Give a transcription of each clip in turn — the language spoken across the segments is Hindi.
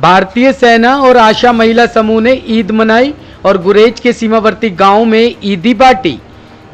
भारतीय सेना और आशा महिला समूह ने ईद मनाई और गुरेज के सीमावर्ती गांव में ईदी बांटी।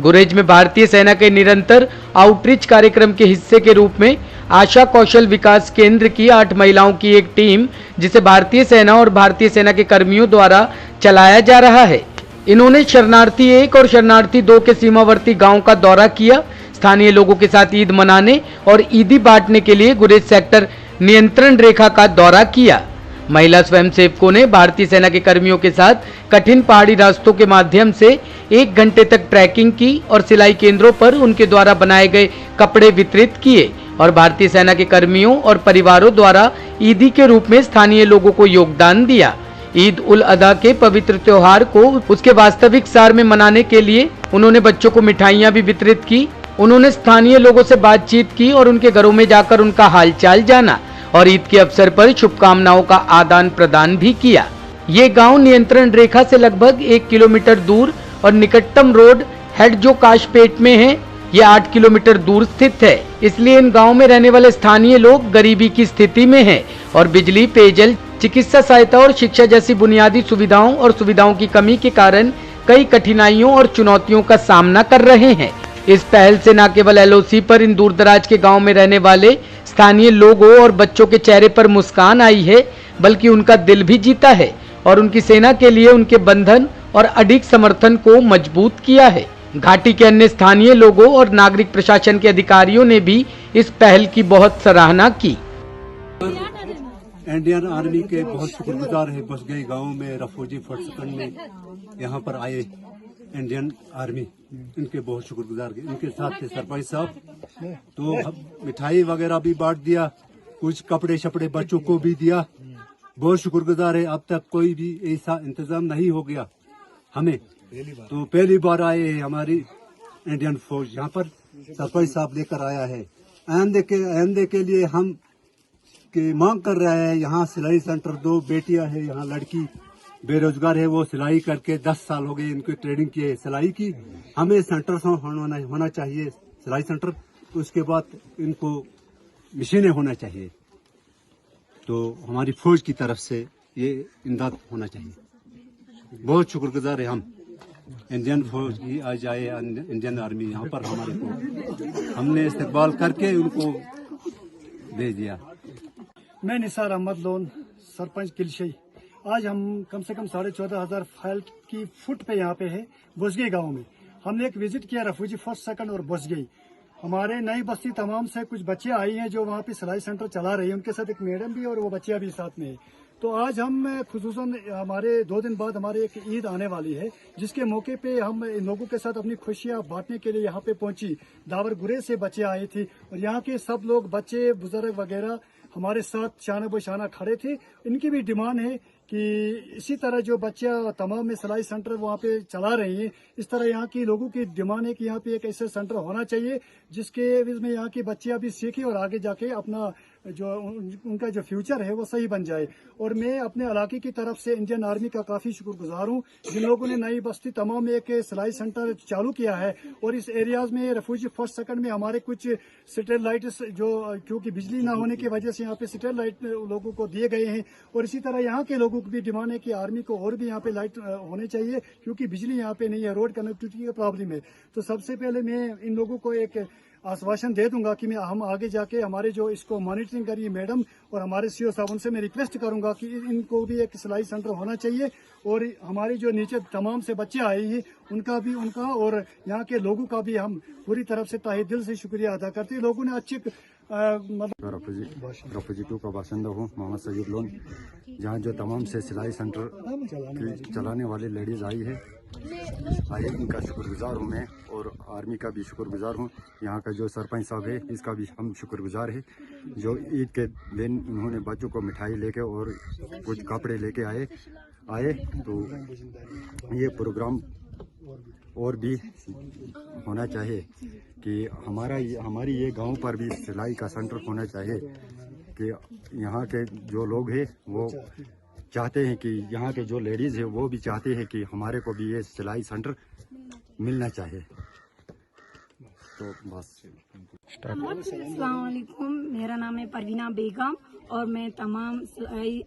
गुरेज में भारतीय सेना के निरंतर आउटरीच कार्यक्रम के हिस्से के रूप में आशा कौशल विकास केंद्र की 8 महिलाओं की एक टीम, जिसे भारतीय सेना और भारतीय सेना के कर्मियों द्वारा चलाया जा रहा है। इन्होंने शरणार्थी 1 और शरणार्थी 2 के सीमावर्ती गांव का दौरा किया। स्थानीय लोगों के साथ ईद मनाने और ईदी बांटने के लिए गुरेज सेक्टर नियंत्रण रेखा का दौरा किया। महिला स्वयंसेवकों ने भारतीय सेना के कर्मियों के साथ कठिन पहाड़ी रास्तों के माध्यम से 1 घंटे तक ट्रैकिंग की और सिलाई केंद्रों पर उनके द्वारा बनाए गए कपड़े वितरित किए और भारतीय सेना के कर्मियों और परिवारों द्वारा ईदी के रूप में स्थानीय लोगों को योगदान दिया। ईद उल अदा के पवित्र त्योहार को उसके वास्तविक सार में मनाने के लिए उन्होंने बच्चों को मिठाइयां भी वितरित की। उन्होंने स्थानीय लोगों से बातचीत की और उनके घरों में जाकर उनका हालचाल जाना और ईद के अवसर पर शुभकामनाओं का आदान प्रदान भी किया। ये गांव नियंत्रण रेखा से लगभग 1 किलोमीटर दूर और निकटतम रोड हेड जो काशपेट में है, ये 8 किलोमीटर दूर स्थित है। इसलिए इन गांव में रहने वाले स्थानीय लोग गरीबी की स्थिति में हैं और बिजली, पेयजल, चिकित्सा सहायता और शिक्षा जैसी बुनियादी सुविधाओं की कमी के कारण कई कठिनाइयों और चुनौतियों का सामना कर रहे हैं। इस पहल से न केवल एलओसी पर इन दूरदराज के गांव में रहने वाले स्थानीय लोगों और बच्चों के चेहरे पर मुस्कान आई है, बल्कि उनका दिल भी जीता है और उनकी सेना के लिए उनके बंधन और अडिग समर्थन को मजबूत किया है। घाटी के अन्य स्थानीय लोगों और नागरिक प्रशासन के अधिकारियों ने भी इस पहल की बहुत सराहना की। इंडियन आर्मी के बहुत शुक्रगुजार है। बसगई गांव में रफूजी फटसकन में यहाँ पर आए इंडियन आर्मी, इनके बहुत शुक्रगुजार है। इनके साथ थे सरपंच साहब, तो मिठाई वगैरह भी बांट दिया, कुछ कपड़े शपड़े बच्चों को भी दिया। बहुत शुक्रगुजार है। अब तक कोई भी ऐसा इंतजाम नहीं हो गया हमें, तो पहली बार आए हैं हमारी इंडियन फौज यहाँ पर। सरपंच साहब लेकर आया है। आइंदे के लिए हम की मांग कर रहे हैं। यहाँ सिलाई सेंटर 2 बेटियां है, यहाँ लड़की बेरोजगार है, वो सिलाई करके 10 साल हो गए इनको ट्रेनिंग की है सिलाई की। हमें सेंटर होना चाहिए, सिलाई सेंटर। उसके बाद इनको मशीनें होना चाहिए, तो हमारी फौज की तरफ से ये इमदाद होना चाहिए। बहुत शुक्रगुजार है हम इंडियन फौज की। आज आए इंडियन आर्मी यहाँ पर हमारे को, हमने इस्तेमाल करके उनको भेज दिया। मैं निसार अहमद लोन, सरपंच किलशई। आज हम कम से कम 14,500 फाइल की फुट पे यहाँ पे है बुसगई गांव में। हमने एक विजिट किया रफूजी फर्स्ट सेकंड और बुसगई। हमारे नई बस्ती तमाम से कुछ बच्चे आई हैं जो वहाँ पे सिलाई सेंटर चला रही हैं। उनके साथ एक मैडम भी और वो बच्चियाँ भी साथ में है। तो आज हम खुसूसन हमारे 2 दिन बाद हमारे एक ईद आने वाली है, जिसके मौके पे हम इन लोगों के साथ अपनी खुशियां बांटने के लिए यहाँ पे पहुंची। दावर गुरेज से बच्चे आए थे और यहाँ के सब लोग, बच्चे, बुजुर्ग वगैरह हमारे साथ शाना बशाना खड़े थे। इनकी भी डिमांड है कि इसी तरह जो बच्चा तमाम में सिलाई सेंटर वहाँ पे चला रही हैं, इस तरह यहाँ की लोगों की डिमांड है कि यहाँ पे एक ऐसा सेंटर होना चाहिए जिसके में यहाँ की बच्चियाँ भी सीखें और आगे जाके अपना जो उनका जो फ्यूचर है वो सही बन जाए। और मैं अपने इलाके की तरफ से इंडियन आर्मी का काफ़ी शुक्रगुजार हूँ, जिन लोगों ने नई बस्ती तमाम में एक सिलाई सेंटर चालू किया है। और इस एरियाज में रफूजी फर्स्ट सेकंड में हमारे कुछ सैटेलाइट्स जो, क्योंकि बिजली ना होने की वजह से यहाँ पे सैटेलाइट लोगों को दिए गए हैं। और इसी तरह यहाँ के लोगों की भी डिमांड है कि आर्मी को और भी यहाँ पे लाइट होने चाहिए, क्योंकि बिजली यहाँ पे नहीं है, रोड कनेक्टिविटी का प्रॉब्लम है। तो सबसे पहले मैं इन लोगों को एक आश्वासन दे दूंगा कि हम आगे जाके हमारे जो इसको मॉनिटरिंग करिए मैडम और हमारे सीओ साहब, उनसे मैं रिक्वेस्ट करूंगा कि इनको भी एक सिलाई सेंटर होना चाहिए। और हमारी जो नीचे तमाम से बच्चे आए हैं उनका और यहाँ के लोगों का भी हम पूरी तरफ से ताहे दिल से शुक्रिया अदा करते हैं। लोगों ने अच्छी रफूजी 2 का बाशिंदा हूँ, मोहम्मद सईद लोन। जहाँ जो तमाम से सिलाई सेंटर चलाने वाली लेडीज आई है, इनका शुक्रगुजार हूँ मैं, और आर्मी का भी शुक्रगुजार हूँ। यहाँ का जो सरपंच साहब है इसका भी हम शुक्रगुजार है, जो ईद के दिन उन्होंने बच्चों को मिठाई लेके और कुछ कपड़े लेके आए। तो ये प्रोग्राम और भी होना चाहिए कि हमारी ये गांव पर भी सिलाई का सेंटर होना चाहिए, कि यहाँ के जो लोग हैं वो चाहते हैं कि यहाँ के जो लेडीज़ है वो भी चाहते हैं कि हमारे को भी ये सिलाई सेंटर मिलना चाहिए। तो बस। अस्सलाम वालेकुम, मेरा नाम है परवीना बेगम और मैं तमाम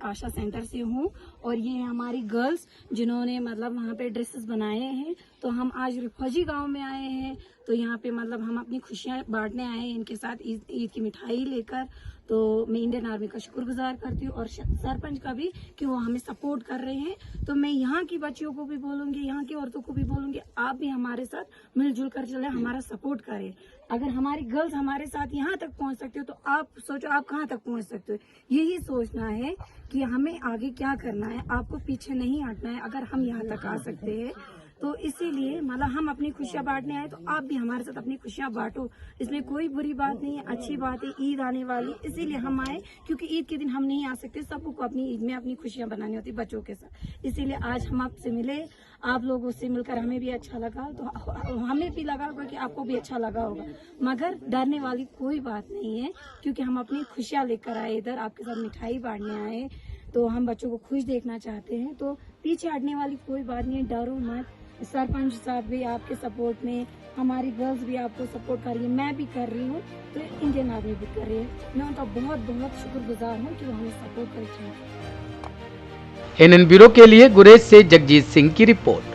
आशा सेंटर से हूँ। और ये है हमारी गर्ल्स जिन्होंने मतलब वहाँ पे ड्रेसेस बनाए हैं। तो हम आज रिफौजी गांव में आए हैं, तो यहाँ पे मतलब हम अपनी खुशियाँ बांटने आए हैं इनके साथ ईद की मिठाई लेकर। तो मैं इंडियन आर्मी का शुक्रगुजार करती हूँ और सरपंच का भी कि वो हमें सपोर्ट कर रहे हैं। तो मैं यहाँ की बच्चियों को भी बोलूँगी, यहाँ की औरतों को भी बोलूँगी, आप भी हमारे साथ मिलजुल कर चले, हमारा सपोर्ट करें। अगर हमारी गर्ल्स हमारे साथ यहाँ तक पहुँच सकते हो तो आप सोचो आप कहाँ तक पहुँच सकते हो। यही सोचना है कि हमें आगे क्या करना है, आपको पीछे नहीं हटना है। अगर हम यहाँ तक आ सकते हैं तो इसीलिए मतलब हम अपनी खुशियाँ बांटने आए, तो आप भी हमारे साथ अपनी खुशियाँ बांटो। इसमें कोई बुरी बात नहीं है, अच्छी बात है। ईद आने वाली इसीलिए हम आए, क्योंकि ईद के दिन हम नहीं आ सकते, सबको अपनी ईद में अपनी खुशियाँ बनानी होती बच्चों के साथ। इसीलिए आज हम आपसे मिले, आप लोगों से मिलकर हमें भी अच्छा लगा, तो हमें भी लगा होगा कि आपको भी अच्छा लगा होगा। मगर डरने वाली कोई बात नहीं है, क्योंकि हम अपनी खुशियाँ लेकर आए इधर, आपके साथ मिठाई बांटने आए। तो हम बच्चों को खुश देखना चाहते हैं, तो पीछे हटने वाली कोई बात नहीं है, डरो मत। सरपंच साहब भी आपके सपोर्ट में, हमारी गर्ल्स भी आपको सपोर्ट कर रही है, मैं भी कर रही हूँ, तो इंडियन आर्मी भी कर रही है। मैं उनका बहुत बहुत शुक्रगुजार हूँ कि वो हमें सपोर्ट करती है। NN ब्यूरो के लिए गुरेज से जगजीत सिंह की रिपोर्ट।